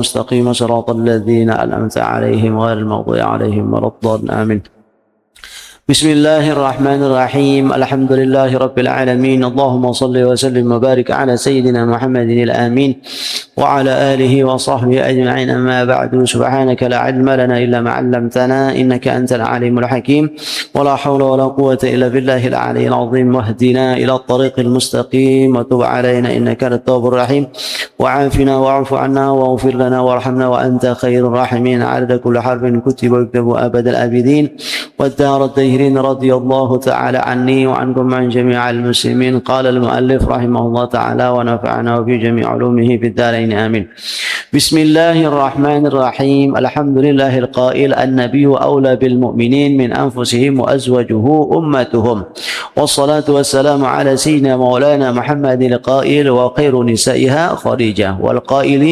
المستقيم صراط الذين أنعمت عليهم غير المغضوب عليهم ولا الضالين آمين. بسم الله الرحمن الرحيم. الحمد لله رب العالمين. اللهم صل وسلم وبارك على سيدنا محمد الآمين وعلى آله وصحبه أجمعين. أما بعد، سبحانك لا علم لنا إلا ما علمتنا إنك أنت العليم الحكيم، ولا حول ولا قوة إلا بالله العلي العظيم. واهدنا إلى الطريق المستقيم وتب علينا إنك أنت التواب الرحيم، وعافنا واعف عنا واغفر لنا وارحمنا وأنت خير الراحمين. عدد كل حرف كتب ويكتب أبد الآبدين والدار الديرين. رضي الله تعالى عني وعنكم عن جميع المسلمين. قال المؤلف رحمه الله تعالى ونفعنا في جميع علومه في الدارين آمين. بسم الله الرحمن الرحيم. الحمد لله القائل: النبي أولى بالمؤمنين من أنفسهم وأزواجه أمتهم. والصلاة والسلام على سيدنا مولانا محمد القائل: وخير نسائها خديجة. والقائل: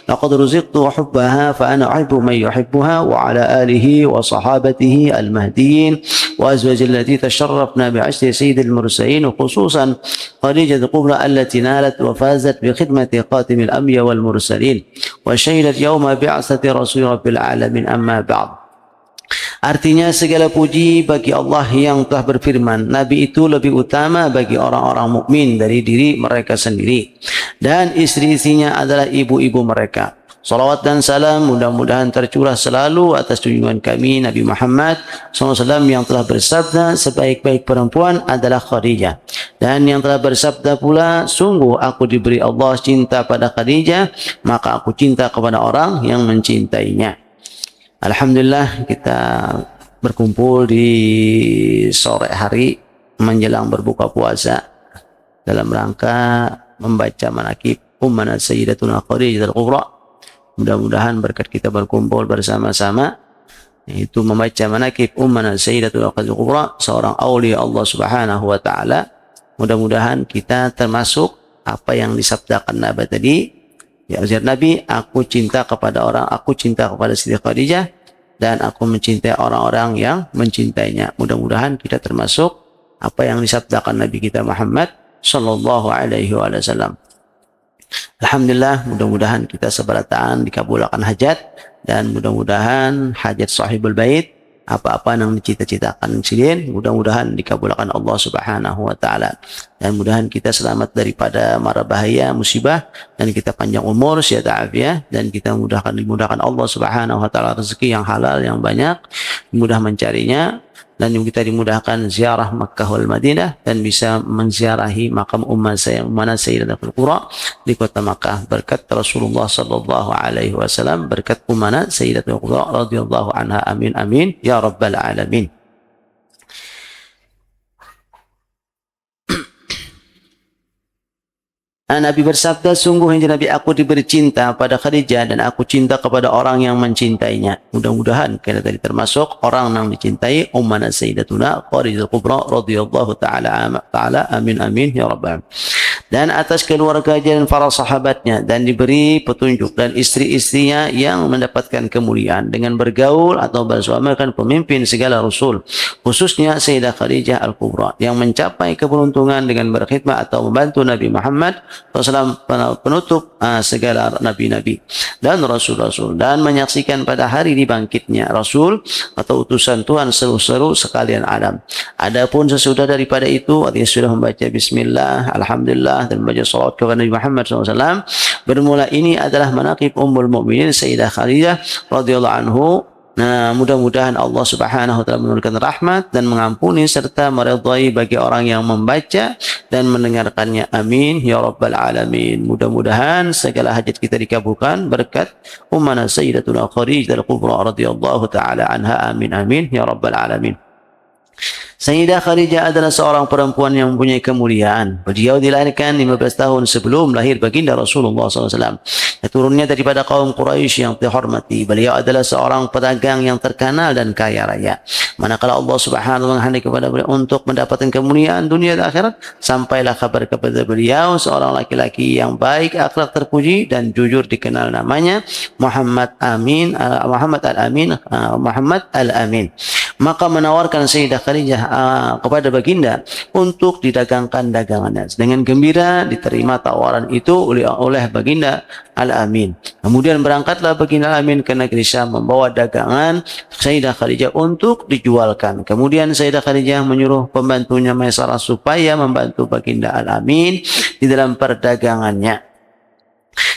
لقد رزقت حبها فأنا أحب من يحبها. وعلى آله وصحابته المهديين وأزواج التي تشرفنا بعشر سيد المرسلين، وخصوصا خديجة الكبرى التي نالت وفازت بخدمة خاتم الأنبياء والمرسلين وشهدت يوم بعثة رسول رب العالمين. أما بعد. Artinya segala puji bagi Allah yang telah berfirman, Nabi itu lebih utama bagi orang-orang mukmin dari diri mereka sendiri, dan istri-istrinya adalah ibu-ibu mereka. Salawat dan salam mudah-mudahan tercurah selalu atas junjungan kami Nabi Muhammad SAW yang telah bersabda, sebaik-baik perempuan adalah Khadijah. Dan yang telah bersabda pula, sungguh aku diberi Allah cinta pada Khadijah, maka aku cinta kepada orang yang mencintainya. Alhamdulillah, kita berkumpul di sore hari menjelang berbuka puasa dalam rangka membaca manaqib Ummuna Sayyidatuna Khadijah al-Kubra. Mudah-mudahan berkat kita berkumpul bersama-sama, yaitu membaca manaqib Ummuna Sayyidatuna Khadijah al-Kubra, seorang aulia Allah Subhanahu wa taala. Mudah-mudahan kita termasuk apa yang disabdakan Nabi tadi. Ya ujar Nabi, aku cinta kepada Siti Khadijah dan aku mencintai orang-orang yang mencintainya. Mudah-mudahan kita termasuk apa yang disabdakan Nabi kita Muhammad sallallahu alaihi wasallam. Alhamdulillah, mudah-mudahan kita seberataan dikabulkan hajat, dan mudah-mudahan hajat sahibul bait, apa-apa yang dicita-citakan silin, mudah-mudahan dikabulkan Allah Subhanahu wa taala. Dan mudahan kita selamat daripada mara bahaya musibah, dan kita panjang umur, sehat afiat, dan kita dimudahkan Allah Subhanahu wa taala rezeki yang halal yang banyak, mudah mencarinya, dan kita dimudahkan ziarah Makkah wal Madinah dan bisa menziarahi makam Ummuna Sayyidatul Qura di kota Makkah berkat Rasulullah sallallahu alaihi wasallam, berkat Ummuna Sayyidatul Qura radhiyallahu anha. Amin amin ya rabbal alamin. Nabi bersabda, sungguhnya Nabi aku diberi cinta pada Khadijah dan aku cinta kepada orang yang mencintainya. Mudah-mudahan kita tadi termasuk orang yang dicintai Ummuna Sayyidatuna Khadijah al-Kubra radhiyallahu taala. Amin amin ya rabbal. Dan atas keluarga dan para sahabatnya, dan diberi petunjuk, dan istri-istrinya yang mendapatkan kemuliaan dengan bergaul atau bersuami dengan pemimpin segala rasul, khususnya Sayyidah Khadijah al-Kubra yang mencapai keberuntungan dengan berkhidmat atau membantu Nabi Muhammad SAW, penutup segala nabi-nabi dan rasul-rasul, dan menyaksikan pada hari dibangkitnya Rasul atau utusan Tuhan seru-seru sekalian alam. Adapun sesudah daripada itu, artinya sudah membaca Bismillah, Alhamdulillah, dan membaca salawat kepada Nabi Muhammad SAW, bermula ini adalah manaqib Ummul Mukminin Sayyidah Khadijah radhiyallahu anhu. Nah, mudah-mudahan Allah Subhanahu wa taala menurunkan rahmat dan mengampuni serta meridhai bagi orang yang membaca dan mendengarkannya. Amin ya rabbal alamin. Mudah-mudahan segala hajat kita dikabulkan berkat Ummuna Sayyidatuna Khadijah al-Kubra radhiyallahu taala anha. Amin amin ya rabbal alamin. Sayyidah Khadijah adalah seorang perempuan yang mempunyai kemuliaan. Beliau dilahirkan 15 tahun sebelum lahir baginda Rasulullah SAW. Turunnya daripada kaum Quraisy yang dihormati. Beliau adalah seorang pedagang yang terkenal dan kaya raya. Manakala Allah Subhanahu wa taala menghendaki kepada beliau untuk mendapatkan kemuliaan dunia dan akhirat, sampailah kabar kepada beliau seorang laki-laki yang baik, akhlak terpuji dan jujur, dikenal namanya Muhammad Al-Amin. Maka menawarkan Sayyidah Khadijah kepada baginda untuk didagangkan dagangannya. Dengan gembira diterima tawaran itu oleh baginda Al-Amin. Kemudian berangkatlah baginda Al-Amin ke negeri Syam membawa dagangan Sayyidah Khadijah untuk dijualkan. Kemudian Sayyidah Khadijah menyuruh pembantunya Maisarah supaya membantu baginda Al-Amin di dalam perdagangannya.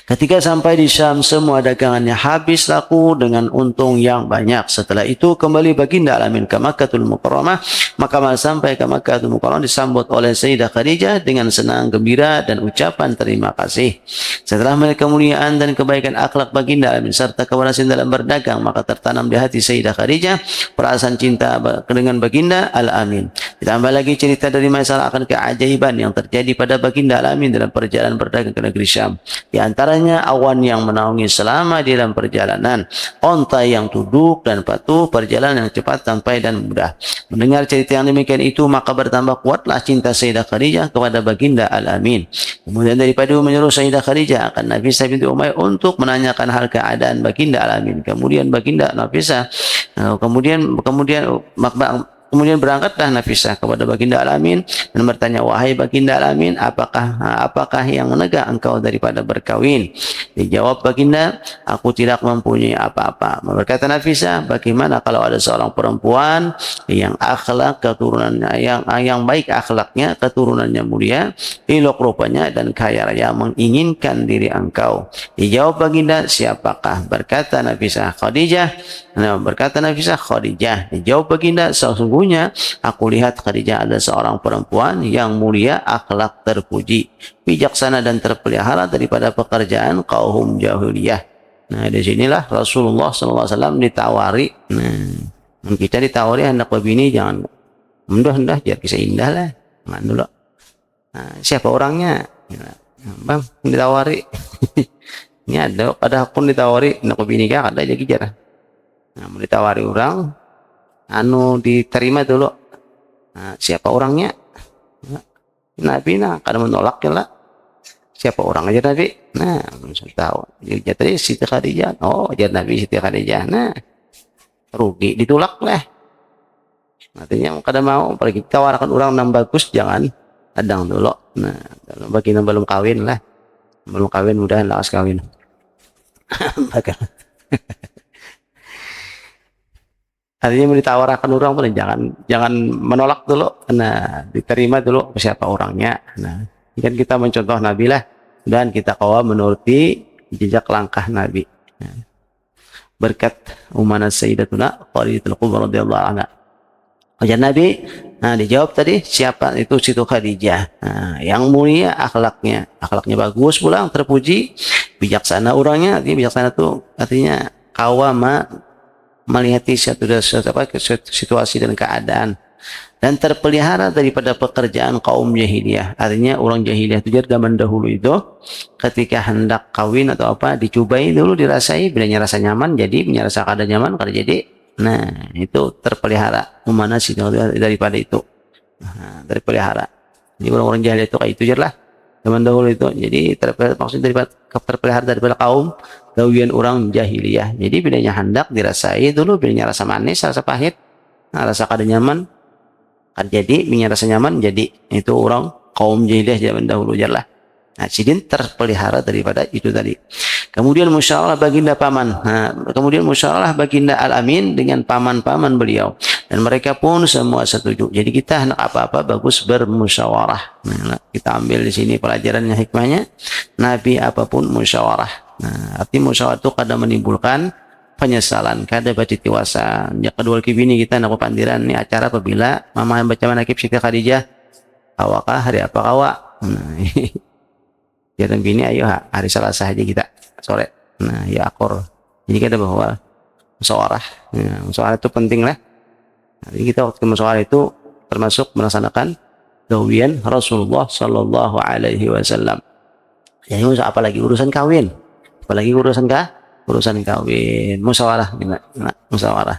Ketika sampai di Syam, semua dagangannya habis laku dengan untung yang banyak. Setelah itu kembali baginda Al-Amin ke Makkatul Mukarramah. Maka sampai ke Makkatul Mukarramah disambut oleh Sayyidah Khadijah dengan senang gembira dan ucapan terima kasih. Setelah melihat kemuliaan dan kebaikan akhlak baginda Al-Amin serta keberhasilan dalam berdagang, maka tertanam di hati Sayyidah Khadijah perasaan cinta dengan baginda Al-Amin. Ditambah lagi cerita dari Maisarah akan keajaiban yang terjadi pada baginda Al-Amin dalam perjalanan berdagang ke negeri Syam. Di antaranya awan yang menaungi selama di dalam perjalanan, onta yang tunduk dan patuh, perjalanan yang cepat, sampai dan mudah. Mendengar cerita yang demikian itu, maka bertambah kuatlah cinta Sayyidah Khadijah kepada baginda Al-Amin. Kemudian daripada menyuruh Sayyidah Khadijah akan Nafisah binti Umayyah untuk menanyakan hal keadaan baginda Al-Amin. Kemudian baginda Nafisah Kemudian berangkatlah Nafisah kepada baginda Al-Amin dan bertanya, wahai baginda Al-Amin, apakah yang menegah engkau daripada berkawin? Dijawab baginda, aku tidak mempunyai apa-apa. Berkata Nafisah, bagaimana kalau ada seorang perempuan yang akhlak keturunannya yang baik akhlaknya, keturunannya mulia, elok rupanya dan kaya raya menginginkan diri engkau? Dijawab baginda, siapakah? Berkata Nafisah, Khadijah. Dijawab baginda, sesungguhnya aku lihat Khadijah ada seorang perempuan yang mulia, akhlak terpuji, bijaksana dan terpelihara daripada pekerjaan kaum jahiliyah. Nah, di sinilah Rasulullah SAW ditawari. Nah, kita ditawari anak bini jangan mendah-mendah, biar kisah indah lah. Jangan dulu. Nah, siapa orangnya? Bang, ditawari. Ini ada pun ditawari anak bini kah ada jadi jarang. Nah, mau ditawari orang, diterima dulu. Nah, siapa orangnya? Nabi kadang menolak ya lah. Siapa orang aja Nabi? Nah, belum tahu. Jadi tadi Siti Khadijah. Oh, jadi Nabi Siti Khadijah. Nah, rugi ditolak lah. Artinya kadang mau apalagi tawarkan orang yang bagus, jangan adang dulu. Nah, bagi yang belum kawin lah. Belum kawin mudahan lakas kawin. Artinya mau ditawarkan orang pun jangan menolak dulu. Nah, diterima dulu siapa orangnya. Nah, ini kan kita mencontoh Nabi lah, dan kita kawa menuruti jejak langkah Nabi. Nah, berkat Ummana Sayyidatuna Khadijatul Kubra radhiyallahu anha. Ujar Nabi, nah dijawab tadi siapa itu Siti Khadijah. Nah, yang mulia akhlaknya bagus pulang, terpuji, bijaksana orangnya. Artinya bijaksana itu artinya kawama melihat situasi dan keadaan, dan terpelihara daripada pekerjaan kaum jahiliyah. Artinya orang jahiliyah itu zaman dahulu itu ketika hendak kawin atau apa dicobai dulu, dirasai, bila rasa nyaman jadi, bila rasa kada nyaman kada jadi. Nah, itu terpelihara mana sih daripada itu. Nah, terpelihara. Jadi orang-orang jahiliyah itu kayak itu lah zaman dahulu itu. Jadi maksudnya terpelihara daripada kaum gawian orang jahiliyah. Jadi bilanya hendak dirasai dulu, bilanya rasa manis, rasa pahit, nah, rasa kada nyaman kan jadi, bilanya rasa nyaman jadi. Itu orang kaum jahiliyah zaman dahulu lah. Nah, sidin terpelihara daripada itu tadi. Kemudian musyawarah baginda paman. Nah, kemudian musyawarah baginda Al-Amin dengan paman-paman beliau, dan mereka pun semua setuju. Jadi kita hendak apa-apa bagus bermusyawarah. Nah, kita ambil di sini pelajarannya, hikmahnya. Nabi apapun musyawarah. Nah, arti musyawarah itu kadang menimbulkan penyesalan, kada baca tiwasa. Ya kedua kibini kita nak pandiran ni acara apabila mama yang baca manakib Siti Khadijah, awakah hari apa kawa? Nah, jangan bini ayo hari Selasa aja kita sore. Nah, ya akor. Jadi kita bahwa musyawarah. Nah, musyawarah itu penting lah. Jadi kita waktu musyawarah itu termasuk melaksanakan gawian Rasulullah Sallallahu Alaihi Wasallam. Jadi apalagi urusan kawin. Apalagi urusan kawin, musyawarah, musyawarah.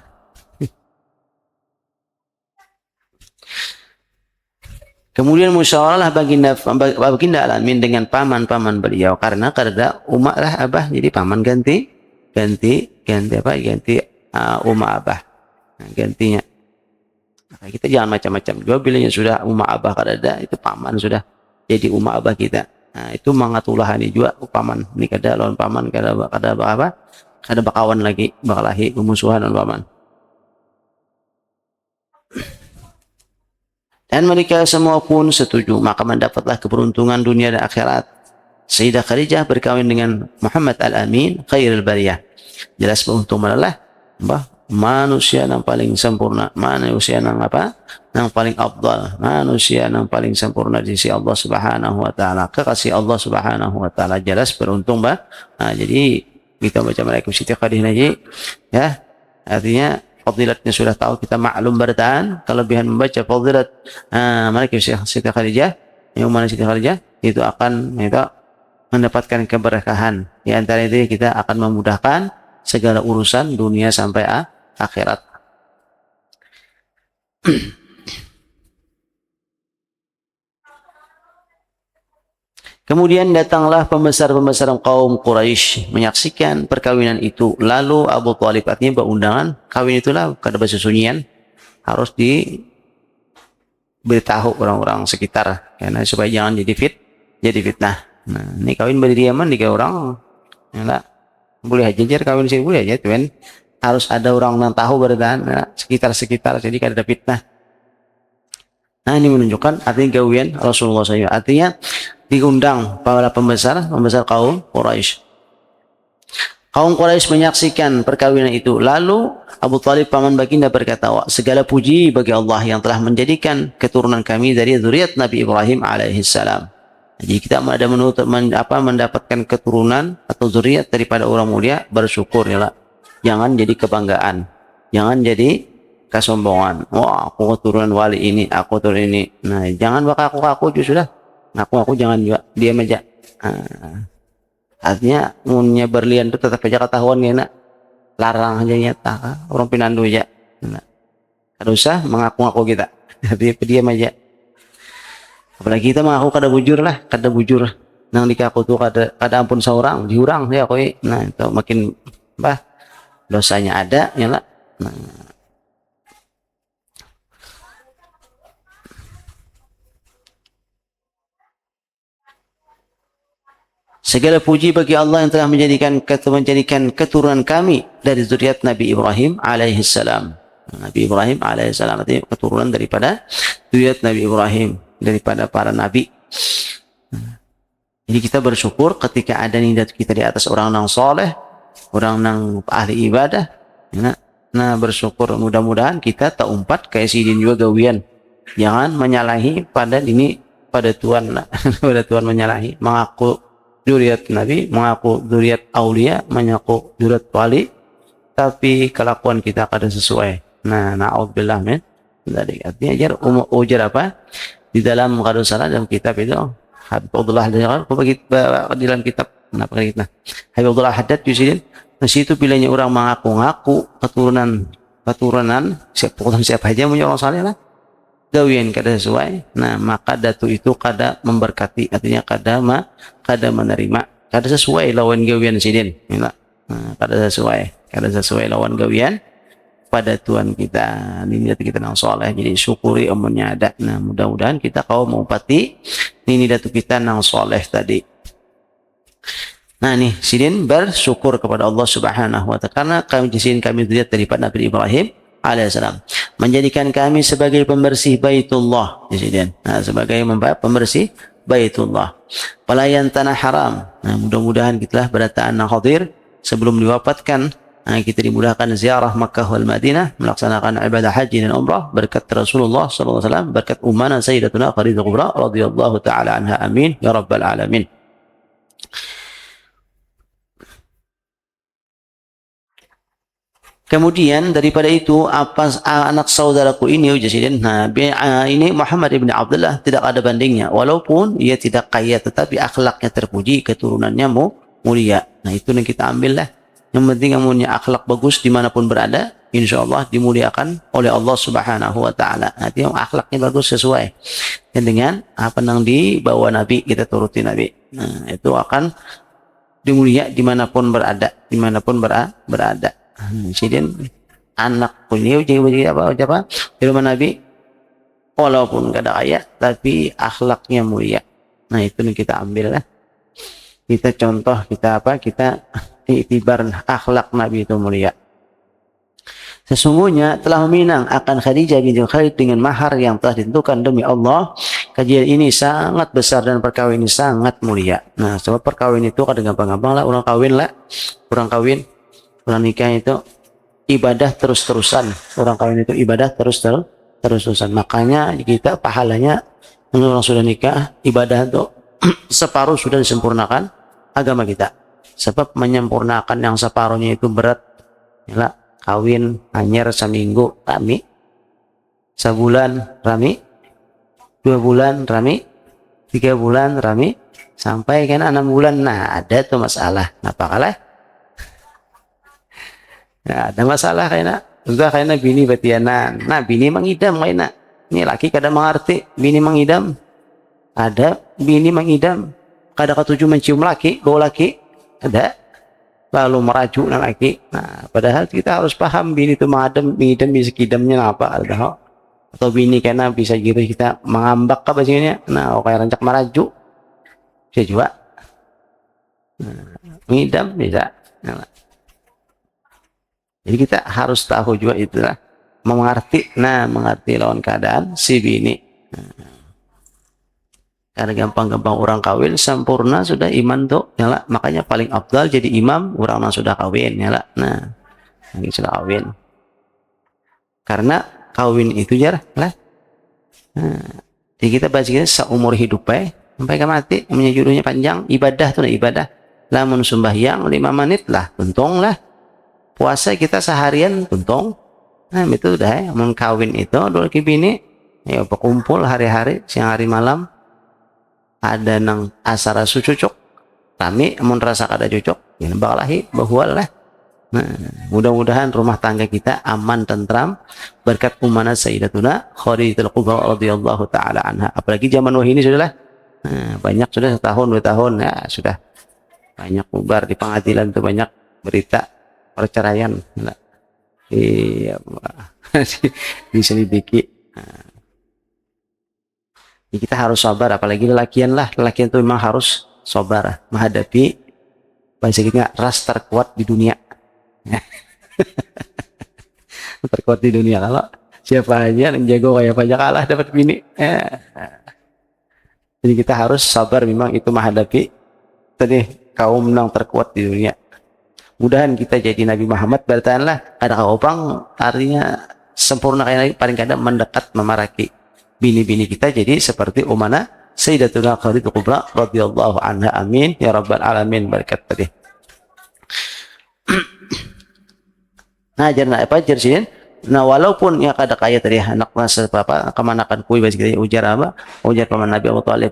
Kemudian musyawarahlah baginda Al-Amin dengan paman-paman beliau, karena umat lah abah, jadi paman ganti umah abah, nah, gantinya. Nah, kita jangan macam-macam juga. Bilanya sudah umma abah kadada, itu paman sudah jadi umma abah kita. Nah, itu mangatulahani juga paman. Ini kada lawan paman, kada apa? Kada bakawan lagi, bakalahi pemusuhan lawan paman. Dan mereka semua pun setuju, maka mendapatlah keberuntungan dunia dan akhirat. Sayyidah Khadijah berkawin dengan Muhammad Al-Amin, khairul bariyah. Jelas beruntung adalah manusia yang paling sempurna, manusia yang apa? Yang paling afdal, manusia yang paling sempurna di sisi Allah Subhanahu wa taala. Kekasih Allah Subhanahu wa taala, jelas beruntung, Nah, jadi kita baca mereka Siti Khadijah ya. Artinya fadilatnya sudah tahu, kita maklum bertahan. Kelebihan membaca fadilat mereka Siti Khadijah, yang mana Siti Khadijah itu akan mendapatkan keberkahan. Di antara itu kita akan memudahkan segala urusan dunia sampai akhirat. Kemudian datanglah pembesar-pembesar kaum Quraisy menyaksikan perkawinan itu. Lalu Abu Thalib artinya berundangan kawin itulah, kada bersunyian, harus diberitahu orang-orang sekitar, karena supaya jangan jadi fitnah. Nah, ini kawin berdiriaman di orang, ya, boleh aja kawin sini boleh aja, tuan. Harus ada orang yang tahu berdan, sekitar-sekitar, jadi kada ada fitnah. Nah, ini menunjukkan artinya gawian Rasulullah SAW. Artinya diundang para pembesar kaum Quraisy. Kaum Quraisy menyaksikan perkawinan itu. Lalu Abu Thalib paman baginda berkata, segala puji bagi Allah yang telah menjadikan keturunan kami dari zuriat Nabi Ibrahim alaihissalam. Jadi kita ada mendapatkan keturunan atau zuriat daripada orang mulia, bersyukur ya lah. Jangan jadi kebanggaan, jangan jadi kesombongan. Wah, aku keturunan wali ini, aku turun ini. Nah, jangan bakal aku sudah. Aku jangan juga diam aja. Artinya punya berlian itu tetap aja ketahuan ya nak. Larang aja nyata orang pinandu aja. Nah, kada usah mengaku-ngaku kita. Tapi diam aja. Apalagi kita mengaku kada bujur. Nang dikaku tuh kada ampun seorang, diurang ya koi. Nah, itu makin dosanya ada ya lah. Nah, segala puji bagi Allah yang telah menjadikan keturunan kami dari zuriat Nabi Ibrahim alaihissalam. Nabi Ibrahim alaihissalam artinya keturunan daripada zuriat Nabi Ibrahim, daripada para nabi. Jadi kita bersyukur ketika ada niat kita di atas orang yang soleh, orang yang ahli ibadah. Nah, bersyukur, mudah-mudahan kita tak umpat kayak sidin juga gawian. Jangan menyalahi pada Tuhan, pada Tuhan menyalahi, mengaku zuriat Nabi, mengaku zuriat aulia, mengaku zuriat wali, tapi kelakuan kita kada sesuai. Nah, na'udzubillah min dzalik. Artinya ujar apa? Di dalam qadus salat dalam kitab itu Habibullah dalam kitab Habibullah Haddad Yusidin. Nah, situ bilanya orang mengaku-ngaku keturunan siapa aja punya orang saleh lah. Gawian kada sesuai, nah maka datu itu kada memberkati, artinya kada menerima, kada sesuai lawan gawian sidin. Nah, kada sesuai lawan gawian pada Tuhan kita. Ini datu kita nang soleh, jadi syukuri amunnya ada. Nah, mudah-mudahan kita kau mengupati ini datu kita nang soleh tadi. Nah, nih sidin bersyukur kepada Allah Subhanahu wa taala karena kami dilihat daripada Nabi Ibrahim alaihissalam, menjadikan kami sebagai pembersih Baitullah. Nah, sebagai pembersih Baitullah, pelayan tanah haram. Nah, mudah-mudahan kita berataan hadir sebelum diwafatkan. Nah, kita dimudahkan ziarah Makkah wal Madinah, melaksanakan ibadah haji dan umrah berkat Rasulullah sallallahu alaihi wasallam, berkat ummana Sayyidatuna Khadijah Kubra radhiyallahu taala anha. Amin ya rabbal alamin. Kemudian daripada itu, anak saudaraku ini ini Muhammad ibn Abdullah tidak ada bandingnya, walaupun ia tidak kaya tetapi akhlaknya terpuji, keturunannya mulia. Nah, itu yang kita ambil lah. Yang penting kamu punya akhlak bagus dimanapun berada, insya Allah dimuliakan oleh Allah Subhanahu wa taala. Nanti yang akhlaknya bagus sesuai dengan apa yang dibawa Nabi, kita turuti Nabi. Nah, itu akan dimulia dimanapun berada, berada. Jadi anak punya apa di rumah Nabi, walaupun gak ada kaya tapi akhlaknya mulia. Nah itu yang kita ambil lah, kita contoh, kita iktibar akhlak Nabi itu mulia. Sesungguhnya telah meminang akan Khadijah binti Khuwailid dengan mahar yang telah ditentukan demi Allah. Kajian ini sangat besar dan perkawin ini sangat mulia. Nah, sebab perkawin itu kadang gampang-gampang lah, orang kawin, orang nikah itu ibadah terus-terusan. Orang kawin itu ibadah terus-terusan. Makanya kita pahalanya orang sudah nikah, ibadah itu separuh sudah disempurnakan agama kita. Sebab menyempurnakan yang separuhnya itu berat. Yalah, kawin hanya seminggu rami, sebulan rami, 2 bulan rami, 3 bulan rami, sampai kan 6 bulan. Nah ada tuh masalah. Kenapa kalah? Nah, ada masalah kayaknya bini batianan. Nah bini mengidam kayaknya. Ini laki kadang mengerti bini mengidam. Ada bini mengidam. Kadang ketujuh mencium laki, bau laki. Ada. Lalu merajuk laki. Nah, padahal kita harus paham bini itu mengidam bisa kidamnya apa atau bini karena bisa gitu kita mengambak apa sihnya. Nah, kayak rancak merajuk bisa juga. Nah, mengidam bisa. Nah, jadi kita harus tahu juga itulah mengerti lawan keadaan si bini. Nah, karena gampang-gampang orang kawin sempurna sudah iman tuh nyala, makanya paling afdal jadi imam orang yang sudah kawin nyala. Nah yang sudah kawin karena kawin itu jar lah. Nah, jadi kita bahas kita seumur hidup sampai ke mati, judulnya panjang. Ibadah tuh ibadah, lamun sembahyang 5 menit lah untung lah, puasa kita seharian untung. Nah itu udah mun kawin itu dulu bini ya berkumpul hari-hari siang hari malam, ada nang asara su cocok kami mun rasa kada cocok ya bakalahi bahwa lah. Nah, mudah-mudahan rumah tangga kita aman tentram berkat umanah Sayyidatuna Khadijatul Kubra radhiyallahu taala anha. Apalagi zaman wahini sudahlah. Nah, banyak sudah 1 tahun 2 tahun ya sudah banyak bubar di pengadilan tuh, banyak berita perceraian. Nah, iya diselidiki. Nah, ya kita harus sabar, apalagi lelakian itu memang harus sabar menghadapi bahasa kita ras terkuat di dunia. Terkuat di dunia, kalau siapa aja yang jago kayak apa aja kalah dapat bini. Jadi kita harus sabar memang itu menghadapi tadi kaum yang terkuat di dunia. Mudahan kita jadi Nabi Muhammad bertahanlah ada opang artinya sempurna kayak paling kadang mendekat memaraki bini-bini kita jadi seperti umana Sayyidatuna Khadijatul Kubra radhiyallahu anha. Amin ya rabbal alamin. Berkat tadi. Nah jangan apa jersin. Nah walaupun ya kada kaya tadi anak masa apa kemanakan kui bagi kita ujar paman Nabi Abu Thalib.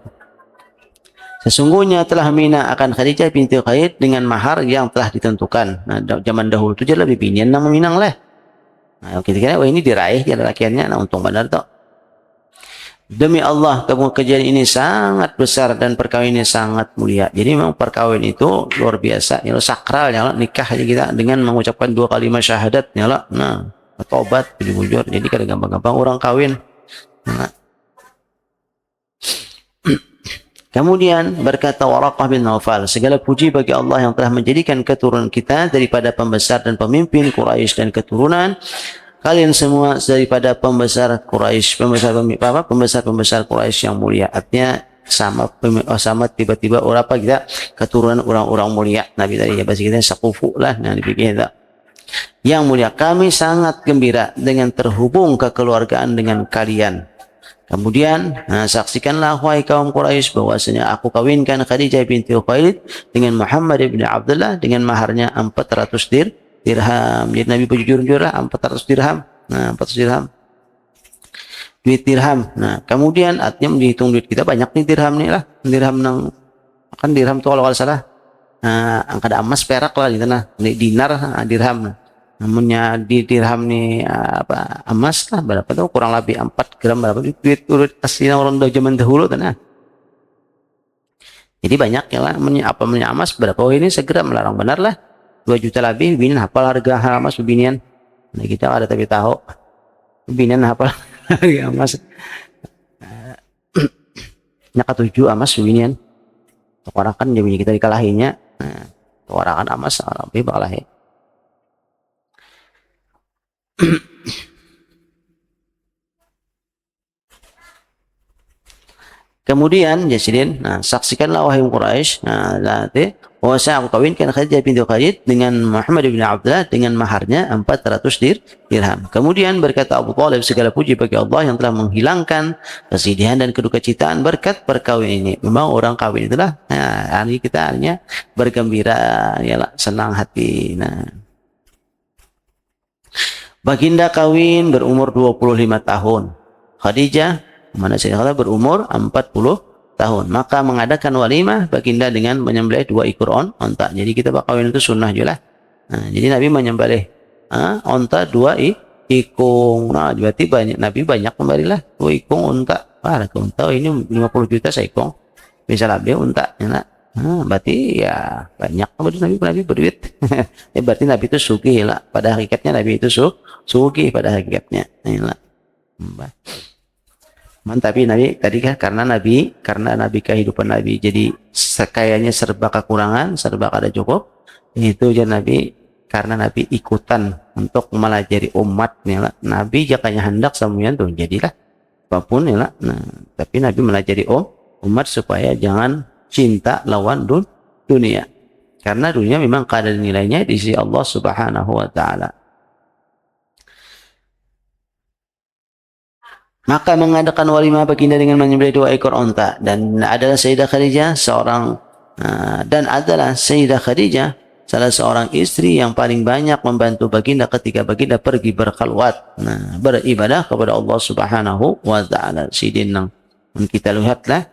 Sesungguhnya telah mina akan Khadijah binti Khuwailid dengan mahar yang telah ditentukan. Nah zaman dahulu itu je lebih binian nang meminang lah. Nah kita kira ini diraih dia lakiannya, nah untung benar toh. Demi Allah kejadian ini sangat besar dan perkawinan ini sangat mulia. Jadi memang perkawinan itu luar biasa, ya sakral ya nikah aja kita dengan mengucapkan 2 kalimat syahadat ya. Nah, tobat bujur. Jadi kada gampang-gampang orang kawin. Nah. Kemudian berkata Waraqah bin Naufal, segala puji bagi Allah yang telah menjadikan keturunan kita daripada pembesar dan pemimpin Quraisy dan keturunan kalian semua daripada pembesar Quraisy, pembesar Quraisy yang mulia. Artinya sama tiba-tiba orang apa kita keturunan orang-orang mulia. Nabi tadi ya bahasa kita sakufu lah, nah dipikir kita yang mulia. Kami sangat gembira dengan terhubung kekeluargaan dengan kalian. Kemudian saksikanlah wahai kaum Quraisy bahwasanya aku kawinkan Khadijah binti Khuwailid dengan Muhammad bin Abdullah dengan maharnya 400 dirham. Jadi Nabi berjujur lah 400 dirham. Nah 400 dirham duit dirham. Nah kemudian artinya dihitung duit kita banyak nih dirham nih lah, dirham nang kan dirham tuh kalau salah angka emas perak lah gitu nah, dinar dirham. Namunnya di dirham nih apa emas lah berapa tuh kurang lebih 4 gram berapa duit asli orang zaman dahulu tuh nah. Jadi banyak ya lah apa emas berapa ini segram larang benar lah 2 juta lebih binin hafal harga emas binian. Nah, kita ada tapi tahu binan apa ya mas nak tujuh amas binian orang kan jadi kita dikalahinya orang kan amas lebih bakalahi. Kemudian Jasidin, nah saksikanlah wahai Quraisy, nah nanti bahwa saya aku kawinkan Khadijah binti Khalid dengan Muhammad bin Abdullah dengan maharnya 400 dirham. Kemudian berkata Abu Thalib, segala puji bagi Allah yang telah menghilangkan kesedihan dan kedukacitaan berkat perkawinan ini. Memang orang kawin itulah, nah hari kita hanya bergembira, ya senang hati. Nah, baginda kawin berumur 25 tahun. Khadijah mana Sayyidah berumur 40 tahun. Maka mengadakan walimah baginda dengan menyembelih 2 ekor onta. Jadi kita kawin itu sunnah juga lah. Nah, jadi Nabi menyembelih onta 2 ikung. Nah, berarti Nabi banyak memberilah 2 ikung onta. Wah, onta ini 50 juta seikung. Bisa lebih onta. Ya, berarti ya banyak Nabi berduit. Ya, berarti Nabi itu sugih lah. Pada hakikatnya Nabi itu sugih pada hakikatnya. Inilah. Tapi Nabi tadi kan karena Nabi kehidupan Nabi jadi kayaknya serba kekurangan, serba kada cukup. Itu aja Nabi karena Nabi ikutan untuk melajari umatnya. Nabi jakanya hendak semuanya tuh jadilah apapun ya lah. Nah, tapi Nabi melajari umat supaya jangan cinta lawan dunia. Karena dunia memang kada nilainya di sisi Allah Subhanahu wa taala. Maka mengadakan walimah baginda dengan menyembelih 2 ekor onta dan adalah Sayyidah Khadijah salah seorang istri yang paling banyak membantu baginda ketika baginda pergi berkhalwat, beribadah kepada Allah Subhanahu wa taala. Sidin nang kita lihatlah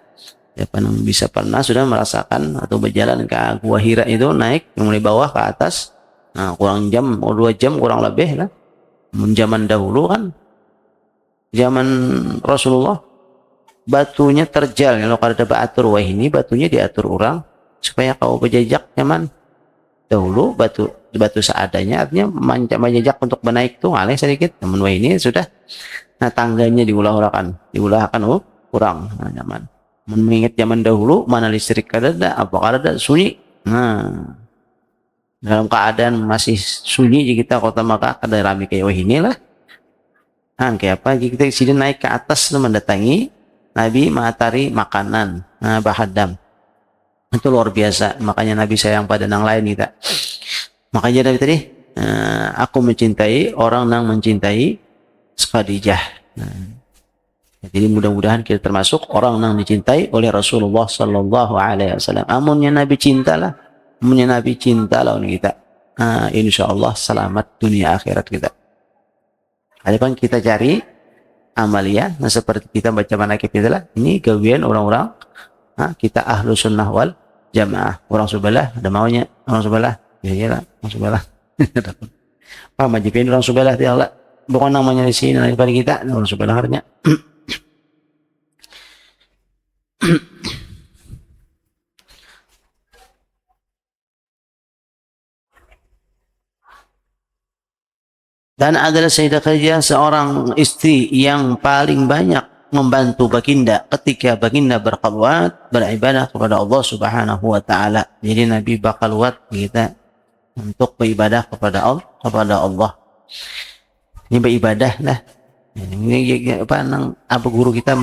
siapa yang bisa pernah sudah merasakan atau berjalan ke Gua Hira itu naik mulai bawah ke atas, kurang jam 2 jam kurang lebih lah. Zaman dahulu kan zaman Rasulullah batunya terjal kalau ada baatur, wah ini batunya diatur orang supaya kau berjejak nyaman. Dahulu batu seadanya artinya menjejak untuk menaik tuh alih sedikit, namun wah ini sudah tangganya diulah-ulahkan orang nyaman. Mengingat zaman dahulu mana listrik ada apa ada sunyi. Dalam keadaan masih sunyi kita kota Makkah ada rame kayak wah inilah. Kayak apa? Kita sini naik ke atas mendatangi Nabi matahari makanan, bahadam. Itu luar biasa. Makanya Nabi sayang pada yang lain kita. Makanya Nabi tadi, aku mencintai orang yang mencintai Khadijah. Jadi mudah-mudahan kita termasuk orang yang dicintai oleh Rasulullah Sallallahu Alaihi Wasallam. Amunnya Nabi cintalah, kita. Insya Allah selamat dunia akhirat kita. Adapun kita cari amalia, seperti kita baca manakib itulah, ini gawian orang-orang, kita ahlu sunnah wal jamaah. Orang sebelah ada maunya, orang sebelah, ya orang sebelah. Pak majipin orang sebelah tidak, bukan namanya di sini daripada kita, orang sebelah harnya. Dan adalah Sayyidah Khadijah seorang istri yang paling banyak membantu baginda ketika baginda berkhalwat beribadah kepada Allah Subhanahu wa taala. Jadi Nabi berkhalwat kita untuk beribadah kepada Allah. Ini beribadah lah. Ini apa guru kita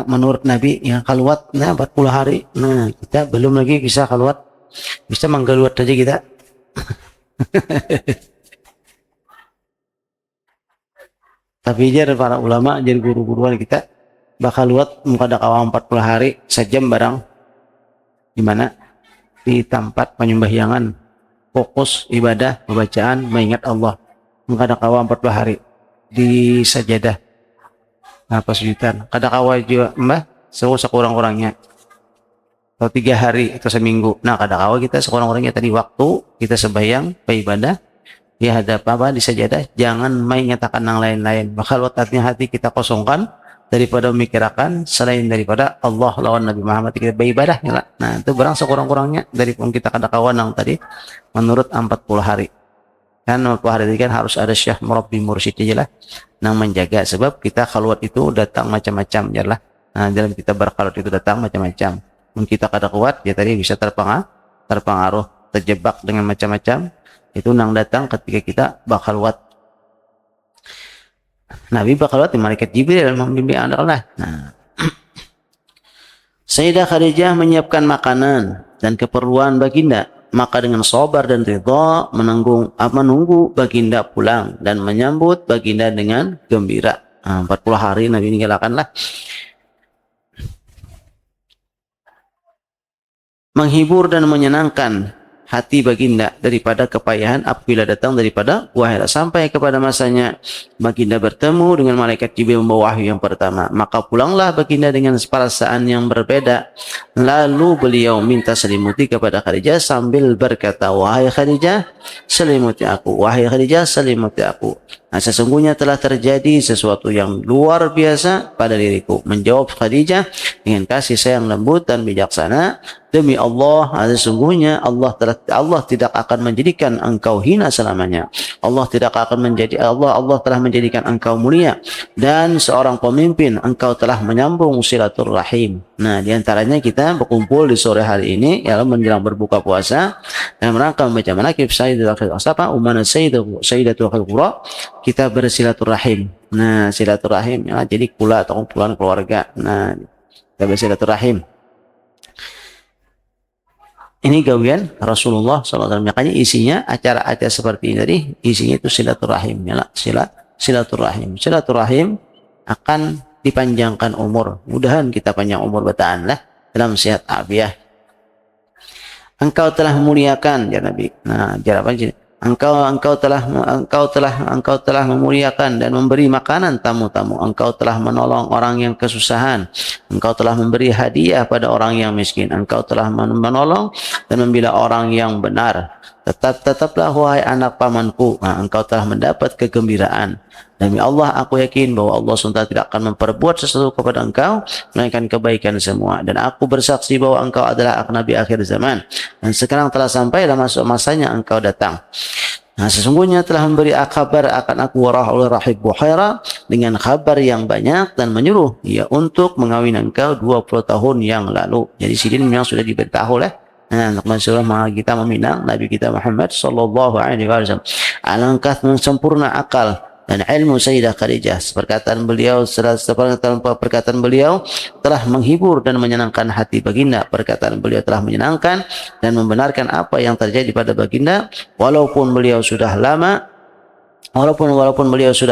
menurut Nabi yang khalwat 40 hari. Nah, kita belum lagi bisa khalwat. Bisa menggaluat saja kita. Tapi jar para ulama, jadi guru-guruan kita bakal luat muka dakawang 40 hari sejam barang di mana di tempat penyembahyangan, fokus ibadah, pembacaan, mengingat Allah. Muka dakawang 40 hari di sajadah sujudan. Kadakawa juga sekurang-kurangnya atau 3 hari atau seminggu. Kadakawa kita sekurang-kurangnya tadi waktu kita sembahyang, beribadah di hadap di sajadah, jangan menyatakan yang lain-lain. Bakal otaknya hati kita kosongkan daripada memikirkan selain daripada Allah lawan Nabi Muhammad, kita beribadah ya. Nah itu barang sekurang-kurangnya dari pun kita kada kawan yang tadi menurut 40 hari. Kan waktu hari itu kan harus ada syekh murabbi mursyid aja lah yang menjaga, sebab kita khalwat itu datang macam-macam ya lah. Nah, dalam kita berkhalwat itu datang macam-macam. Mungkin kita kada kuat ya tadi bisa terpengaruh, terjebak dengan macam-macam. Itu nang datang ketika kita berkhalwat. Nabi berkhalwat di malaikat Jibril membimbing anda lah. Nah, Sayyidah Khadijah menyiapkan makanan dan keperluan baginda. Maka dengan sabar dan ridha menunggu baginda pulang dan menyambut baginda dengan gembira. 40 hari Nabi meninggalkanlah. Menghibur dan menyenangkan hati baginda daripada kepayahan apabila datang daripada wahai, sampai kepada masanya baginda bertemu dengan malaikat Jibril membawa wahyu yang pertama. Maka pulanglah baginda dengan perasaan yang berbeda. Lalu beliau minta selimuti kepada Khadijah sambil berkata, wahai Khadijah, selimuti aku. Wahai Khadijah, selimuti aku. Nah, sesungguhnya telah terjadi sesuatu yang luar biasa pada diriku. Menjawab Khadijah dengan kasih sayang lembut dan bijaksana. Demi Allah, sesungguhnya Allah tidak akan menjadikan engkau hina selamanya. Allah telah menjadikan engkau mulia dan seorang pemimpin. Engkau telah menyambung silaturahim. Nah, diantaranya kita berkumpul di sore hari ini ya, menjelang berbuka puasa dalam rangka membaca manaqib Sayyidatul Qura, kita bersilaturahim. Nah, silaturahim ya, jadi kula atau kumpulan keluarga. Nah, kita bersilaturahim. Ini gawian Rasulullah SAW. Makanya isinya acara-acara seperti ini tadi, isinya itu silaturahim. Ya, silaturahim. Silaturahim akan dipanjangkan umur. Mudahan kita panjang umur bertahan lah dalam sehat afiah. Engkau telah memuliakan ya Nabi. Nah, jawab Engkau telah memuliakan dan memberi makanan tamu-tamu. Engkau telah menolong orang yang kesusahan. Engkau telah memberi hadiah pada orang yang miskin. Engkau telah menolong dan membela orang yang benar. Tetaplah wahai anak pamanku. Nah, engkau telah mendapat kegembiraan. Demi Allah, aku yakin bahwa Allah SWT tidak akan memperbuat sesuatu kepada engkau melainkan kebaikan semua. Dan aku bersaksi bahwa engkau adalah Nabi akhir zaman. Dan sekarang telah sampai dalam masanya engkau datang. Nah, sesungguhnya telah memberi kabar akan aku rahib Buhaira dengan kabar yang banyak dan menyuruh ia untuk mengawin engkau 20 tahun yang lalu. Jadi sidin memang sudah diberitahu lah. Nah, masalah kita meminang Nabi kita Muhammad sallallahu alaihi wasallam. Alangkah sempurna akal dan ilmu Sayyidah Khadijah. Perkataan beliau telah menghibur dan menyenangkan hati baginda. Perkataan beliau telah menyenangkan dan membenarkan apa yang terjadi pada baginda, walaupun beliau sudah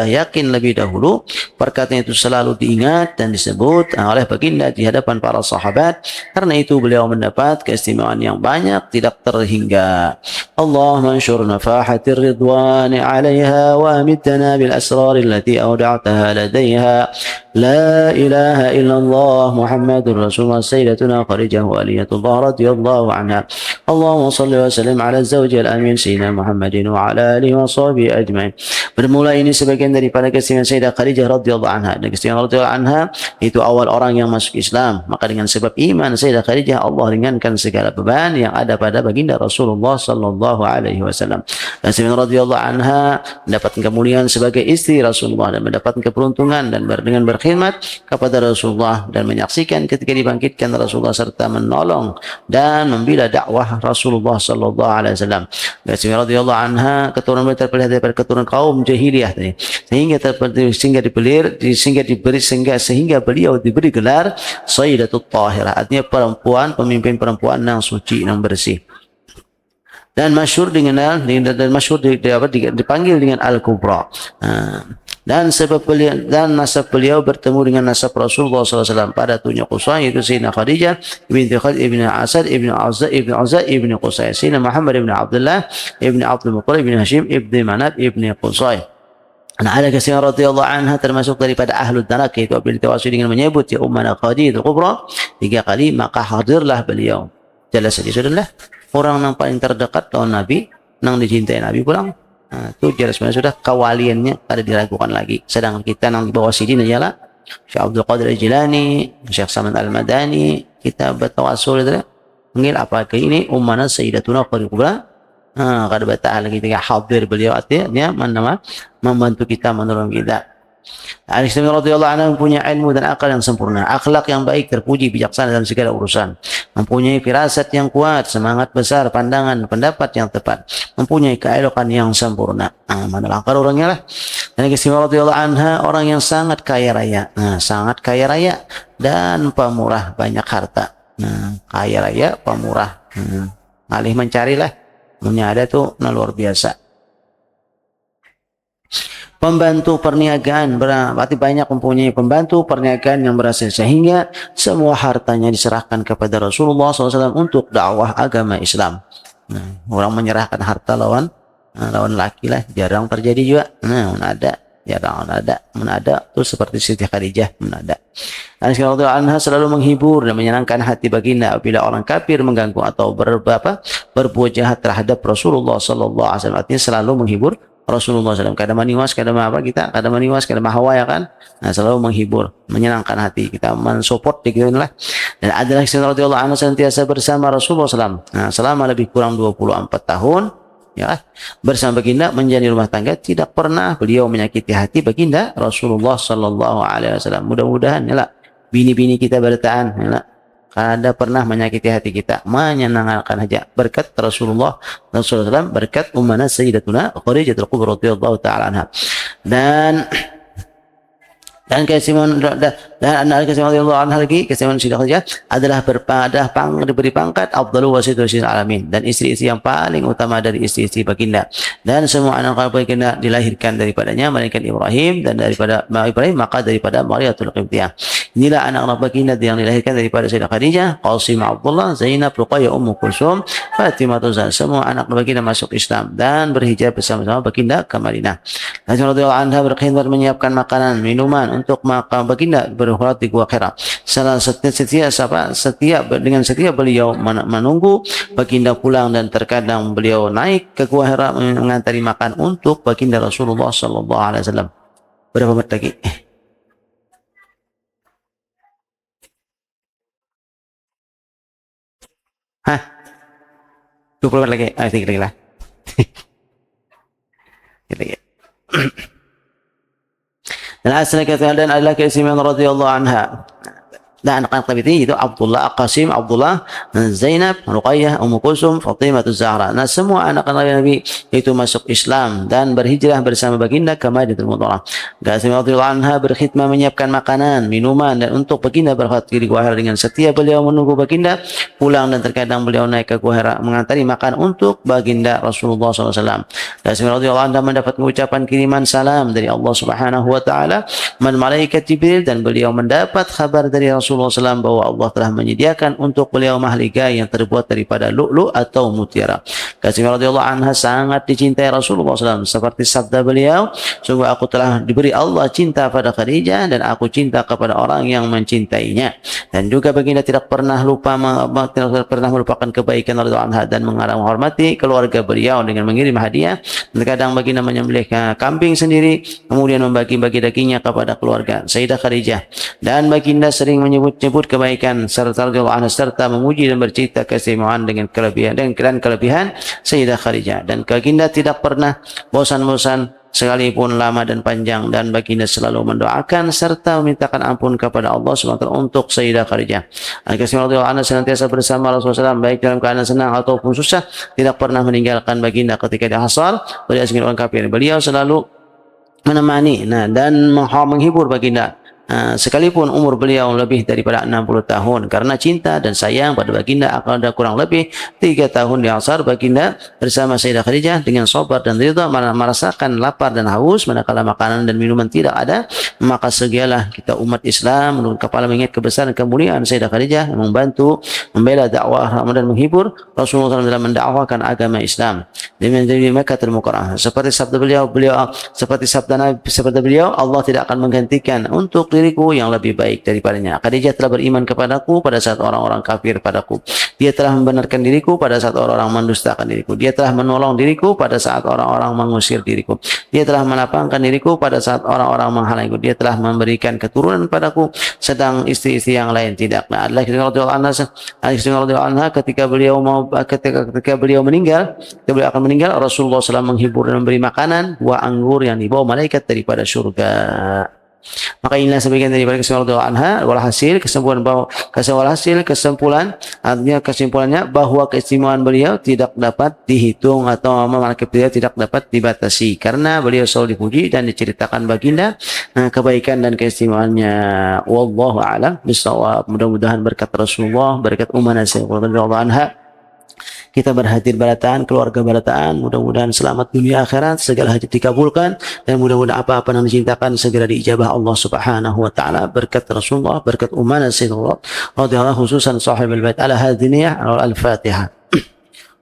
yakin lebih dahulu. Perkataan itu selalu diingat dan disebut oleh baginda di hadapan para sahabat. Karena itu beliau mendapat keistimewaan yang banyak tidak terhingga. Allahumma anshur nafahatir ridwani 'alaiha wa amitna bil asrar allati awda'taha ladaiha. La ilaha illallah Muhammadur Rasulullah Sayyidatuna Khadijah waliyatullah radhiyallahu anha. Allahumma salli wa sallim ala zawjil amin Sayyidina Muhammadin wa ala alihi wa sahbihi ajmain. Bermula ini sebagian daripada keistimewaan Sayyidah Khadijah radhiyallahu anha. Dan keistimewaan radhiyallahu anha itu awal orang yang masuk Islam. Maka dengan sebab iman Sayyidah Khadijah, Allah ringankan segala beban yang ada pada baginda Rasulullah sallallahu alaihi wasallam. Dan Sayyidah radhiyallahu anha mendapatkan kemuliaan sebagai istri Rasulullah dan mendapatkan keberuntungan dan dengan berkhidmat kepada Rasulullah dan menyaksikan ketika dibangkitkan Rasulullah serta menolong dan membela dakwah Rasulullah sallallahu alaihi wasallam. Dan Sayyidah radhiyallahu anha keturunan beliau terpilih daripada keturunan kaum jahiliyah tadi, sehingga beliau diberi gelar Sayyidatul Tahirah, artinya pemimpin perempuan yang suci, yang bersih. Dan dipanggil dengan Al-Kubra. Dan nasab beliau bertemu dengan nasab Rasulullah SAW pada tujuh Qusay, yaitu Sayyidina Khadijah binti Khalid ibn Asad ibn Uzza ibn Qusay, Sayyidina Muhammad ibn Abdullah ibn Abdul Muttalib ibn Hashim ibn Manab ibn Qusay. Nah, ada kesimpulan radhiyallahu anha termasuk daripada ahlul darak, yaitu apabila ditawasui dengan menyebut ya ummana Khadijatul Kubra 3 kali, maka hadirlah beliau. Jelas saja sudahlah orang yang paling terdekat lawan Nabi, yang dicintai Nabi pulang. Nah, itu jelas sudah kawaliannya ada diragukan lagi. Sedangkan kita yang di bawah sini ialah Syekh Abdul Qadir Al-Jilani, Syekh Saman Al-Madani, kita bertawasul itu panggil apa ke ini ummana Sayyidatuna Khadijah Kubra Kada bertahan lagi ketika hadir beliau, artinya membantu kita, menolong kita. Ali radhiyallahu anhu mempunyai ilmu dan akal yang sempurna, akhlak yang baik, terpuji, bijaksana dalam segala urusan, mempunyai firasat yang kuat, semangat besar, pandangan, pendapat yang tepat, mempunyai keelokan yang sempurna. Mana langkah orangnya lah. Dan Aisyah radhiyallahu anha orang yang sangat kaya raya, sangat kaya raya dan pemurah, banyak harta. Kaya raya, pemurah, alih mencarilah, punya ada tuh luar biasa. Pembantu perniagaan, berarti banyak mempunyai pembantu perniagaan yang berhasil sehingga semua hartanya diserahkan kepada Rasulullah SAW untuk dakwah agama Islam. Orang menyerahkan harta lawan laki lah, jarang terjadi juga. Jarang ada tuh seperti Siti Khadijah ada. Aisyah radhiyallahu anha selalu menghibur dan menyenangkan hati baginda apabila orang kafir mengganggu atau berbuat jahat terhadap Rasulullah sallallahu alaihi wasallam. Artinya selalu menghibur Rasulullah SAW. Kadang maniwas, kadang kita, kadang maniwas, kadang hawa ya kan. Selalu menghibur, menyenangkan hati kita, mensupport gitu lah. Dan adalah Aisyah radhiyallahu anha senantiasa bersama Rasulullah SAW. Selama lebih kurang 24 tahun. Ya, bersama baginda menjadi rumah tangga, tidak pernah beliau menyakiti hati baginda Rasulullah sallallahu alaihi wasallam. Mudah-mudahan ya bini-bini kita bertahan ya kada pernah menyakiti hati kita, menyenangkan aja berkat Rasulullah SAW, berkat ummana sayyidatuna Khadijatul Kubra radhiyallahu taala anha. Dan kesimpulan dan kesimpulan anha lagi, kesimpulan Siti Khadijah adalah diberi pangkat afdalu wasitusil alamin, dan istri-istri yang paling utama dari istri-istri baginda, dan semua anak baginda dilahirkan daripadanya melainkan Ibrahim, dan daripada Ibrahim maka daripada Mariyatul Qibtiyah. Inilah anak-anak baginda yang dilahirkan daripada Sayyidah Khadijah, Qasim, Abdullah, Zainab, Ruqayyah, Ummu Kulsum, Fatimah, Tuzan. Semua anak baginda masuk Islam dan berhijrah bersama-sama baginda ke Madinah. Aisyah radhiyallahu anha berkhidmat menyiapkan makanan, minuman untuk makan baginda berhurat di Gua Hira. Setiap beliau menunggu baginda pulang, dan terkadang beliau naik ke Gua Hira mengantari makan untuk baginda Rasulullah sallallahu alaihi wasallam. Berapa menit lagi? Hah? 20 menit lagi. Sedikit lagi lah. Dan asal kata adalah keistimewaan radhiyallahu anha. Dan anak-anak Nabi itu Abdullah, Qasim, Abdullah, Zainab, Ruqayyah, Ummu Kulsum, Fatimah Zahra. Nah, semua anak-anak Nabi itu masuk Islam dan berhijrah bersama baginda ke Madinatul Munawwarah. Qasim radhiyallahu anha berkhidmat menyiapkan makanan, minuman, dan untuk baginda berkhidmat di Gua Hira dengan setia beliau menunggu baginda pulang, dan terkadang beliau naik ke Gua Hira mengantari makan untuk baginda Rasulullah SAW. Qasim radhiyallahu anha mendapat ucapan kiriman salam dari Allah Subhanahu wa taala, malaikat Jibril, dan beliau mendapat kabar dari Rasulullah SAW bahwa Allah telah menyediakan untuk beliau mahliga yang terbuat daripada lu'lu' atau mutiara. Qasim radhiyallahu anha sangat dicintai Rasulullah SAW, seperti sabda beliau, sungguh aku telah diberi Allah cinta pada Khadijah, dan aku cinta kepada orang yang mencintainya. Dan juga baginda tidak pernah melupakan kebaikan radhiyallahu anha dan menghormati keluarga beliau dengan mengirim hadiah. Terkadang baginda menyembelih kambing sendiri kemudian membagi-bagi dagingnya kepada keluarga Sayyidah Khadijah, dan baginda sering menyebut kebaikan serta memuji dan bercerita keistimewaan dengan kelebihan Sayyidah Khadijah. Dan baginda tidak pernah bosan-bosan sekalipun lama dan panjang, dan baginda selalu mendoakan serta memintakan ampun kepada Allah SWT untuk Sayyidah Khadijah. Al-Qasim radhiyallahu anha senantiasa bersama Rasulullah SAW baik dalam keadaan senang ataupun susah, tidak pernah meninggalkan baginda ketika dia hasar beliau dengan orang kafir. Beliau selalu menemani dan menghibur baginda sekalipun umur beliau lebih daripada 60 tahun, karena cinta dan sayang pada baginda akan ada kurang lebih 3 tahun di asar baginda bersama Sayyidah Khadijah dengan sabar dan ridha merasakan lapar dan haus manakala makanan dan minuman tidak ada. Maka segialah kita umat Islam menurut kepala mengingat kebesaran kemuliaan Sayyidah Khadijah yang membantu membela dakwah dan menghibur Rasulullah SAW dalam mendakwakan agama Islam di Makkahul Mukarramah. Seperti sabda beliau, Allah tidak akan menggantikan untuk diriku yang lebih baik daripadanya. Khadijah telah beriman kepadaku pada saat orang-orang kafir padaku. Dia telah membenarkan diriku pada saat orang-orang mendustakan diriku. Dia telah menolong diriku pada saat orang-orang mengusir diriku. Dia telah melapangkan diriku pada saat orang-orang menghalangiku. Dia telah memberikan keturunan padaku, sedang istri-istri yang lain tidak. Nah, adalah istri radhiyallahu anha ketika beliau meninggal, ketika beliau akan meninggal, Rasulullah SAW menghibur dan memberi makanan buah anggur yang dibawa malaikat daripada surga. Maka inilah sebagian daripada kesimpulan anha. Artinya kesimpulannya bahwa keistimewaan beliau tidak dapat dihitung atau manaqib beliau tidak dapat dibatasi karena beliau selalu dipuji dan diceritakan baginda kebaikan dan keistimewaannya. Wallahu a'lam bishawab. Mudah-mudahan berkat Rasulullah, berkat Ummah radhiyallahu anha, kita berhadir balataan, keluarga balataan, mudah-mudahan selamat dunia akhirat, segala hajat dikabulkan, dan mudah-mudahan apa-apa yang dicintakan segera diijabah Allah Subhanahu wa taala berkat Rasulullah, berkat ummah Rasulullah radhiyallahu khususan sahibul bait. Ala hadiniyah al-Fatihah.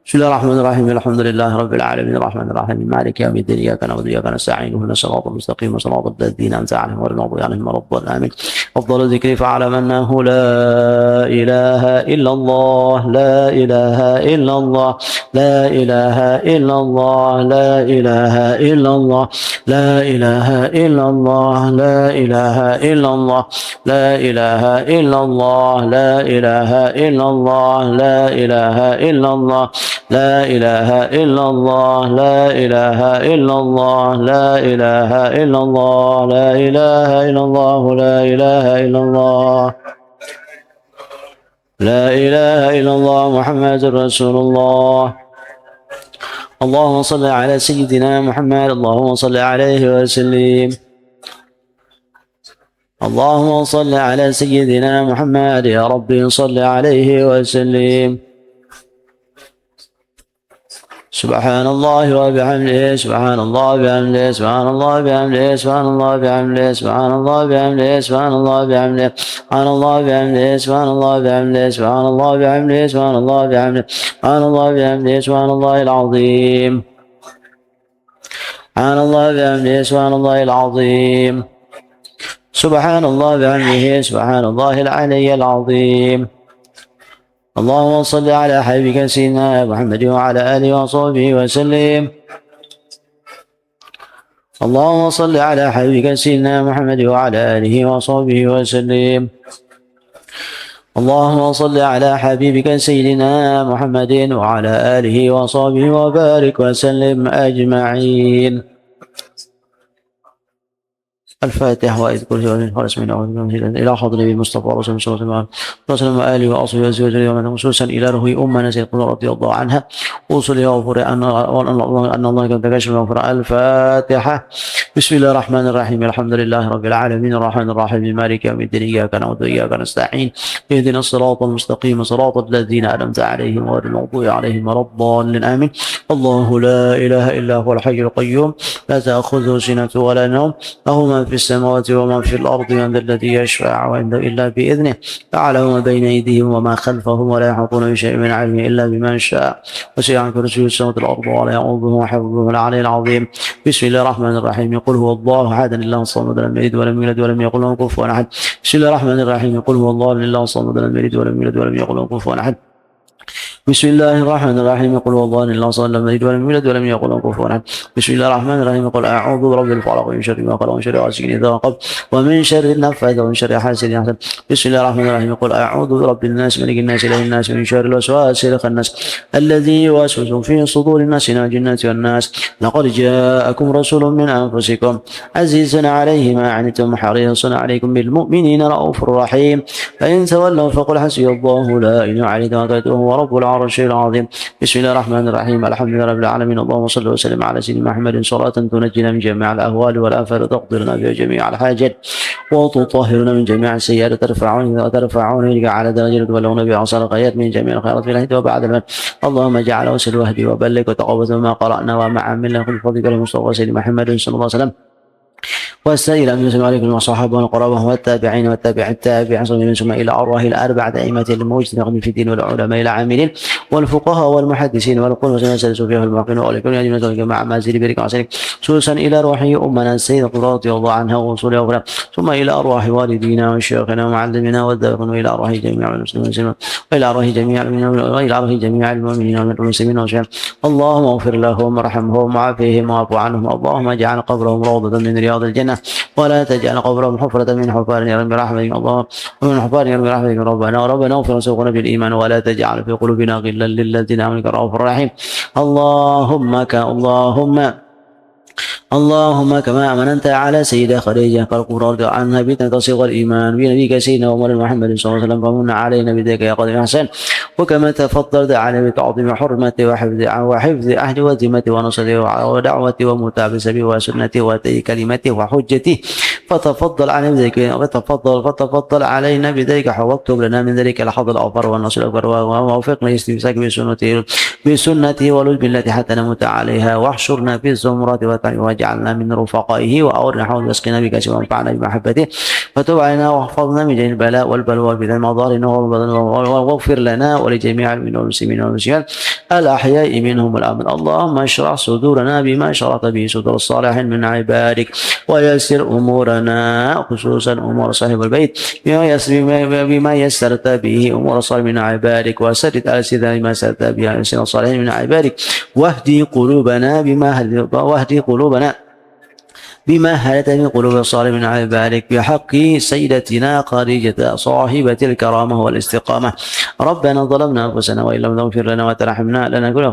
Bismillahirrahmanirrahim. Alhamdulillahi rabbil alamin arrahmanir rahim maliki yaumiddin iyyaka na'budu wa iyyaka nasta'in ihdinas siratal mustaqim siratal ladzina an'amta 'alaihim ghairil maghdubi 'alaihim waladdallin amin. Afdhalu dzikri fa'alam annahu la ilaha illallah la ilaha illallah la ilaha illallah la ilaha illallah la ilaha illallah la ilaha illallah la ilaha illallah la ilaha illallah la ilaha illallah لا إله إلا الله لا إله إلا الله لا إله إلا الله لا إله إلا الله لا إله إلا الله لا إله إلا الله محمد رسول الله. اللهم صل على سيدنا محمد اللهم صل عليه وسلم. اللهم صل على سيدنا محمد يا ربي صل عليه وسلم. سبحان الله وبحمده سبحان الله بحمده سبحان الله بحمده سبحان الله بحمده سبحان الله بحمده سبحان الله بحمده سبحان الله بحمده سبحان الله بحمده سبحان الله بحمده سبحان الله بحمده سبحان الله بحمده سبحان الله العظيم سبحان الله بحمده سبحان الله العظيم سبحان الله بحمده سبحان الله العلي العظيم. اللهم صل على حبيبك سيدنا محمد وعلى آله وصحبه وسلم. اللهم صل على حبيبك سيدنا محمد وعلى آله وصحبه وسلم. اللهم صل على حبيبك سيدنا محمد وعلى آله وصحبه وبارك وسلم أجمعين. الفاتحة وإذ كل شيء خالص من إلى حضر النبي المصطفى رسول الله صلى الله عليه وسلم وآله وأصحابه وزوجه خصوصا إلى روح أمنا سيدنا رضي الله عنها وصلي وغفر أن الله كان تكشف وغفر. الفاتحة. بسم الله الرحمن الرحيم الحمد لله رب العالمين الرحمن الرحيم مالك يوم الدين إياك نعبد وإياك نستعين اهدنا الصراط المستقيم صراط الذين أنعمت عليهم غير المغضوب عليهم ولا الضالين آمين. الله لا إله إلا هو الحي القيوم لا تأخذه سنة ولا نوم له من في السماوات وما في الأرض من ذا الذي يشفع عنده إلا بإذنه يعلم ما بين أيديهم وما خلفهم ولا يحيطون بشيء من علمه إلا بما شاء وسع كرسيه السماوات والأرض ولا يؤوده حفظهما العلي العظيم. بسم الله الرحمن الرحيم يقول هو الله أحد الله الصمد لم يلد ولم يولد ولم يكن له كفوا أحد. بسم الله الرحمن الرحيم يقول هو الله لله الصمد لم يلد ولم يولد ولم يكن له كفوا أحد. بسم الله الرحمن الرحيم يقول هو الله لله الصمد لم يلد ولم يولد ولم يكن له كفوا أحد. بسم الله الرحمن الرحيم يقول أعوذ برب الفلق من شر ما خلق ومن شر غاسق إذا وقب ومن شر النفاثات ومن شر حاسد إذا حسد. بسم الله الرحمن الرحيم يقول أعوذ برب الناس ملك الناس إله الناس من شر الوسواس الخناس الذي يوسوس في صدور الناس من الجنة والناس. لقد جاءكم رسول من أنفسكم عزيز عليه ما عنتم حريص عليكم بالمؤمنين رؤوف رحيم. فإن تولوا فقل حسبي الله لا إله عليه توكلت وهو رب العرش العظيم. بسم الله الرحمن الرحيم الحمد لله رب العالمين اللهم صل وسلم على سيدنا محمد صلاة تنجينا من جميع الأهوال والآفات وتقدرنا بها جميع الحاجات وتطهرنا من جميع السيئات وترفعنا على درجة وتبلغنا بها أقصى الغايات من جميع الخيرات في الحياة وبعد الموت. اللهم اجعل وسل وهدي وبلغ وتقبل ما قرأنا وما عملنا كل فضلك المصطفى سيدنا محمد صلى الله عليه وسلم والسائل أن يسلم عليكم وصحابه والقرابة والتابعين التابعين ثم إلى أرواح الأربعة أئمة المجتهدين في الدين والعلماء العاملين والفقهاء والمحدثين والقلوب والسلسل فيها المعقلين والكون يجب أن مع ما زيد برك وعسلك خصوصا إلى روح أمنا السيدة رضي الله عنها ورسوله وغيرها ثم إلى أرواح والدينا وشيخنا ومعلمنا والدافن وإلى أرواح جميع المسلمين وإلى أرواح جميع المؤمنين والمسلمين والمسلمين اللهم اغفر لهم وارحمهم وعافهم واعف عنهم اللهم اجعل قبرهم روضة من رياض الجنة ولا تجعل قبرهم حفرة من حفار النار برحمتك اللهم ومن حفار النار برحمتك ربنا اغفر وسوقنا بالإيمان ولا تجعل في قلوبنا غلا للذين آمنوا إنك رؤوف رحيم اللهم كما أمنت على سيدة خديجة فالقرى رضي عنها بنت صيغ الإيمان بنبيك سيدنا ومولانا محمد صلى الله عليه وسلم فمن علينا بذلك يا قدير الحسن وكما تفضلت على بتعظيم حرمته وحفظ أهل وذمته ونصرته ودعوته ومتابسته وسنته وكلمته وحجته فتفضل علينا بذلك واكتب لنا من ذلك الحظ الأوفر والنصر الأكبر ووفقنا استمساك بسنته ولجب التي حتى نموت عليها واحشرنا في الزمرات واجعلنا من رفقائه وأورنا حول يسقنا بك وانفعنا بمحبته فتب علينا واحفظنا من جميع البلاء والبلوى والفتن مظاهرنا واغفر لنا ولجميع المسلمين والمسلمات الأحياء منهم الأمن اللهم اشرح صدورنا بما شرعت به صدور الصالحين من عبادك ويسر أمورنا خصوصا أمور صاحب البيت بما يسرت به أمور الصالحين من عبادك وسدد ألسنتنا بما سرت به ألسنة الصالحين من عبادك واهدي قلوبنا بما هدت من قلوب الصالحين من عبادك بحق سيدتنا خديجة صاحبة الكرامة والاستقامة ربنا ظلمنا أنفسنا وإن لم تغفر لنا وترحمنا لنكون